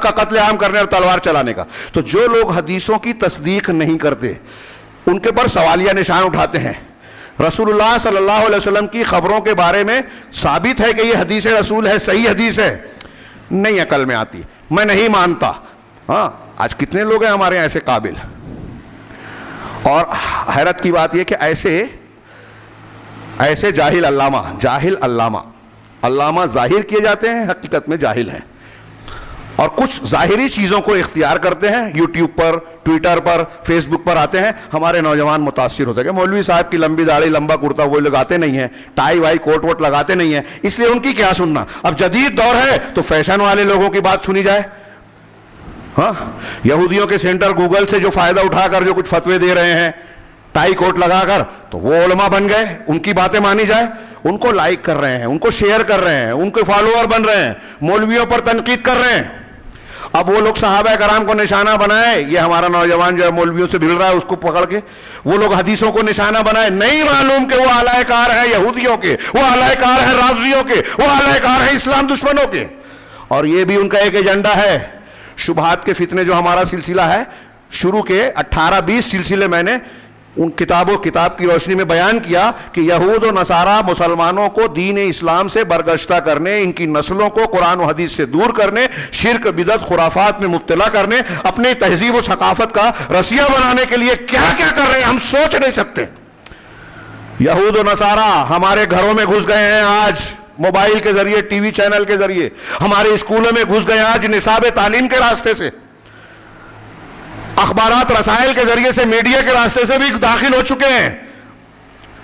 کا قتل عام کرنے اور تلوار چلانے کا. تو جو لوگ حدیثوں کی تصدیق نہیں کرتے ان کے پر سوالیہ نشان اٹھاتے ہیں. رسول اللہ صلی اللہ علیہ وسلم کی خبروں کے بارے میں ثابت ہے کہ یہ حدیث رسول ہے, صحیح حدیث ہے, نہیں عقل میں آتی, میں نہیں مانتا. ہاں, آج کتنے لوگ ہیں ہمارے یہاں ایسے قابل. اور حیرت کی بات یہ کہ ایسے جاہل علامہ ظاہر کیے جاتے ہیں, حقیقت میں جاہل ہیں, اور کچھ ظاہری چیزوں کو اختیار کرتے ہیں. یوٹیوب پر, ٹویٹر پر, فیس بک پر آتے ہیں, ہمارے نوجوان متاثر ہوتے ہیں کہ مولوی صاحب کی لمبی داڑھی, لمبا کرتا وہ لگاتے نہیں ہیں, ٹائی وائی کوٹ ووٹ لگاتے نہیں ہیں, اس لیے ان کی کیا سننا. اب جدید دور ہے تو فیشن والے لوگوں کی بات سنی جائے. ہاں, یہودیوں کے سینٹر گوگل سے جو فائدہ اٹھا کر جو کچھ فتوے دے رہے ہیں ٹائی کوٹ لگا کر, تو وہ علماء بن گئے, ان کی باتیں مانی جائے. ان کو لائک کر رہے ہیں, ان کو شیئر کر رہے ہیں, ان کے فالوور بن رہے ہیں, مولویوں پر تنقید کر رہے ہیں. اب وہ لوگ صحابہ کرام کو نشانہ بنائے, یہ ہمارا نوجوان جو ہے مولویوں سے بھیڑ رہا ہے اس کو پکڑ کے, وہ لوگ حدیثوں کو نشانہ بنائے. نہیں معلوم کہ وہ اعلی کار ہیں یہودیوں کے, وہ اعلی کار ہیں رافضیوں کے, وہ اعلی کار ہیں اسلام دشمنوں کے. اور یہ بھی ان کا ایک ایجنڈا ہے. شبہات کے فتنے جو ہمارا سلسلہ ہے, شروع کے 18-20 سلسلے میں نے ان کتاب کی روشنی میں بیان کیا کہ یہود و نصارہ مسلمانوں کو دین اسلام سے برگشتہ کرنے, ان کی نسلوں کو قرآن و حدیث سے دور کرنے, شرک بدعت خرافات میں مبتلا کرنے, اپنی تہذیب و ثقافت کا رسیہ بنانے کے لیے کیا کیا کر رہے ہیں ہم سوچ نہیں سکتے. یہود و نصارہ ہمارے گھروں میں گھس گئے ہیں آج, موبائل کے ذریعے, ٹی وی چینل کے ذریعے, ہمارے اسکولوں میں گھس گئے آج نصاب تعلیم کے راستے سے, اخبارات رسائل کے ذریعے سے, میڈیا کے راستے سے بھی داخل ہو چکے ہیں.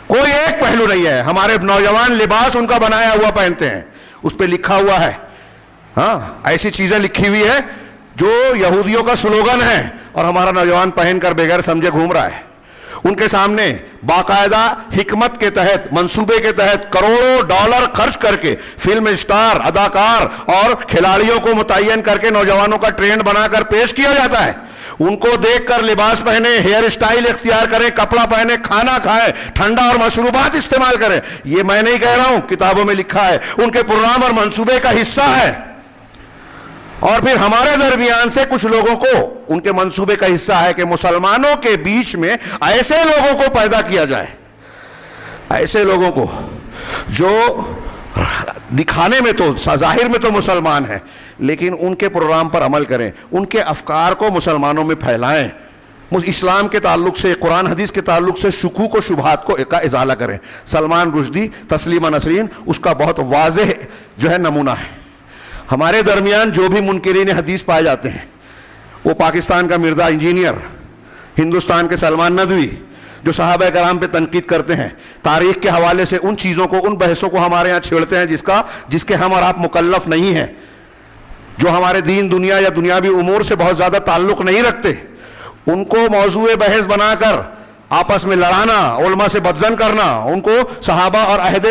کوئی ایک پہلو نہیں ہے. ہمارے نوجوان لباس ان کا بنایا ہوا پہنتے ہیں, اس پہ لکھا ہوا ہے, ہاں ایسی چیزیں لکھی ہوئی ہے جو یہودیوں کا سلوگن ہے, اور ہمارا نوجوان پہن کر بغیر سمجھے گھوم رہا ہے. ان کے سامنے باقاعدہ حکمت کے تحت, منصوبے کے تحت کروڑوں ڈالر خرچ کر کے فلم اسٹار, اداکار اور کھلاڑیوں کو متعین کر کے نوجوانوں کا ٹرینڈ بنا کر پیش کیا جاتا ہے. ان کو دیکھ کر لباس پہنے, ہیئر اسٹائل اختیار کریں, کپڑا پہنے, کھانا کھائیں, ٹھنڈا اور مشروبات استعمال کریں. یہ میں نہیں کہہ رہا ہوں, کتابوں میں لکھا ہے, ان کے پروگرام اور منصوبے کا حصہ ہے. اور پھر ہمارے درمیان سے کچھ لوگوں کو ان کے منصوبے کا حصہ ہے کہ مسلمانوں کے بیچ میں ایسے لوگوں کو پیدا کیا جائے, ایسے لوگوں کو جو دکھانے میں تو, ظاہر میں تو مسلمان ہیں, لیکن ان کے پروگرام پر عمل کریں, ان کے افکار کو مسلمانوں میں پھیلائیں, اسلام کے تعلق سے, قرآن حدیث کے تعلق سے شکوک و شبہات کو ازالہ کریں. سلمان رشدی, تسلیمہ نسرین اس کا بہت واضح جو ہے نمونہ ہے. ہمارے درمیان جو بھی منکرین حدیث پائے جاتے ہیں, وہ پاکستان کا مرزا انجینئر, ہندوستان کے سلمان ندوی, جو صحابہ کرام پہ تنقید کرتے ہیں, تاریخ کے حوالے سے ان چیزوں کو, ان بحثوں کو ہمارے ہاں چھیڑتے ہیں جس کے ہم اور آپ مکلف نہیں ہیں, جو ہمارے دین دنیا یا دنیاوی امور سے بہت زیادہ تعلق نہیں رکھتے, ان کو موضوع بحث بنا کر آپس میں لڑانا, علماء سے بدظن کرنا, ان کو صحابہ اور عہد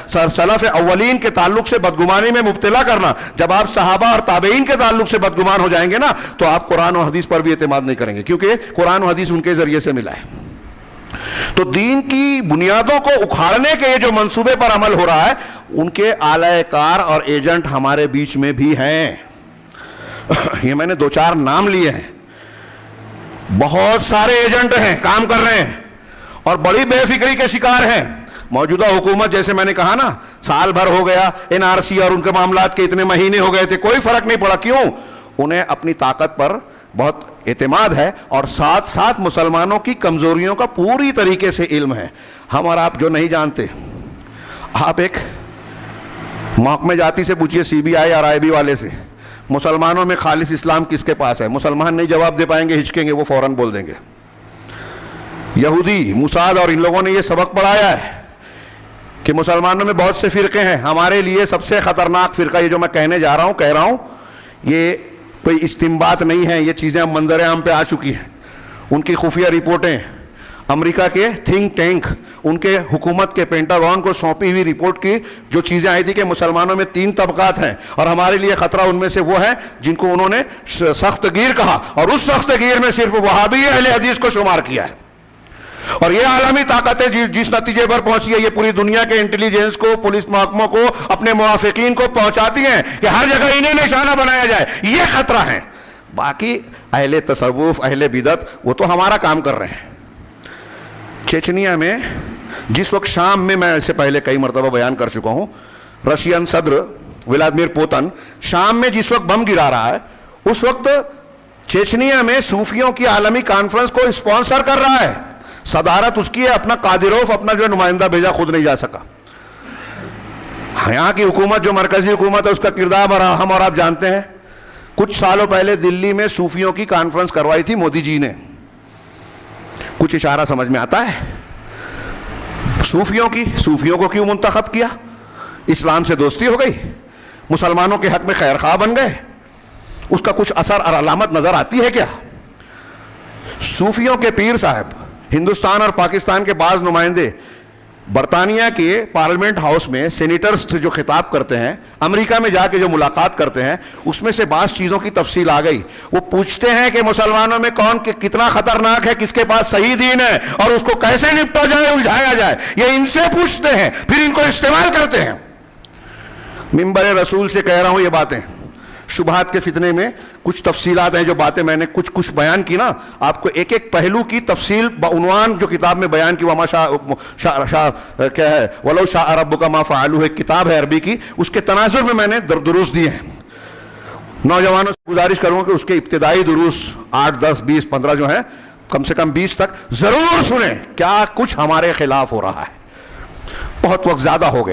سلف اولین کے تعلق سے بدگمانی میں مبتلا کرنا. جب آپ صحابہ اور تابعین کے تعلق سے بدگمان ہو جائیں گے نا, تو آپ قرآن و حدیث پر بھی اعتماد نہیں کریں گے, کیونکہ قرآن و حدیث ان کے ذریعے سے ملا ہے. تو دین کی بنیادوں کو اکھاڑنے کے جو منصوبے پر عمل ہو رہا ہے, ان کے اعلی کار اور ایجنٹ ہمارے بیچ میں بھی ہیں. یہ میں نے 2-4 نام لیے ہیں, بہت سارے ایجنٹ ہیں, کام کر رہے ہیں, اور بڑی بے فکری کے شکار ہیں. موجودہ حکومت, جیسے میں نے کہا نا, سال بھر ہو گیا, NRC اور ان کے معاملات کے اتنے مہینے ہو گئے تھے, کوئی فرق نہیں پڑا. کیوں؟ انہیں اپنی طاقت پر بہت اعتماد ہے, اور ساتھ ساتھ مسلمانوں کی کمزوریوں کا پوری طریقے سے علم ہے. ہم اور آپ جو نہیں جانتے, آپ ایک محکمہ جاتی سے پوچھئے, CBI اور IB والے سے, مسلمانوں میں خالص اسلام کس کے پاس ہے, مسلمان نہیں جواب دے پائیں گے, ہچکیں گے, وہ فوراً بول دیں گے. یہودی, موساد اور ان لوگوں نے یہ سبق پڑھایا ہے کہ مسلمانوں میں بہت سے فرقے ہیں, ہمارے لیے سب سے خطرناک فرقہ, یہ جو میں کہنے جا رہا ہوں, کہہ رہا ہوں, یہ کوئی استنباط نہیں ہے, یہ چیزیں منظر عام پہ آ چکی ہیں. ان کی خفیہ رپورٹیں, امریکہ کے تھنک ٹینک, ان کے حکومت کے پینٹاگون کو سونپی ہوئی رپورٹ کی جو چیزیں آئی تھی کہ مسلمانوں میں 3 طبقات ہیں, اور ہمارے لیے خطرہ ان میں سے وہ ہیں جن کو انہوں نے سخت گیر کہا, اور اس سخت گیر میں صرف وہابی اہل حدیث کو شمار کیا ہے. اور یہ عالمی طاقتیں جس نتیجے پر پہنچی ہے، یہ پوری دنیا کے انٹیلیجنس کو، پولیس محکموں کو، اپنے موافقین کو پہنچاتی ہیں کہ ہر جگہ انہیں نشانہ بنایا جائے. یہ خطرہ ہے. باقی اہل تصوف، اہل بدعت، وہ تو ہمارا کام کر رہے ہیں. چیچنیا میں جس وقت شام میں اس سے پہلے کئی مرتبہ بیان کر چکا ہوں، رشین صدر ولادیمیر پوتن شام میں جس وقت بم گرا رہا ہے، اس وقت چیچنیا میں صوفیوں کی عالمی کانفرنس کو اسپانسر کر رہا ہے. صدارت اس کی ہے. اپنا قادروف، اپنا جو نمائندہ بھیجا، خود نہیں جا سکا. یہاں کی حکومت جو مرکزی حکومت ہے، اس کا کردار ہم اور آپ جانتے ہیں. کچھ سالوں پہلے دلی میں صوفیوں کی کانفرنس کروائی تھی مودی جی نے. کچھ اشارہ سمجھ میں آتا ہے؟ صوفیوں کو کیوں منتخب کیا؟ اسلام سے دوستی ہو گئی؟ مسلمانوں کے حق میں خیر خواہ بن گئے؟ اس کا کچھ اثر اور علامت نظر آتی ہے کیا؟ صوفیوں کے پیر صاحب ہندوستان اور پاکستان کے بعض نمائندے برطانیہ کے پارلیمنٹ ہاؤس میں سینیٹرز جو خطاب کرتے ہیں، امریکہ میں جا کے جو ملاقات کرتے ہیں، اس میں سے بعض چیزوں کی تفصیل آ گئی. وہ پوچھتے ہیں کہ مسلمانوں میں کون کتنا خطرناک ہے، کس کے پاس صحیح دین ہے، اور اس کو کیسے نپٹا جائے، الجھایا جائے. یہ ان سے پوچھتے ہیں، پھر ان کو استعمال کرتے ہیں. منبر رسول سے کہہ رہا ہوں یہ باتیں. شبہات کے فتنے میں کچھ تفصیلات ہیں، جو باتیں میں نے کچھ بیان کی نا، آپ کو ایک ایک پہلو کی تفصیل بعنوان جو کتاب میں بیان کی، وما کیا ہے، ولو شاء ربک ما فعلوہ، ایک کتاب ہے عربی کی، اس کے تناظر میں نے دروس دیے ہیں. نوجوانوں سے گزارش کروں کہ اس کے ابتدائی دروس 8 10 20 15 جو ہیں، کم سے کم 20 تک ضرور سنیں. کیا کچھ ہمارے خلاف ہو رہا ہے. بہت وقت زیادہ ہو گیا.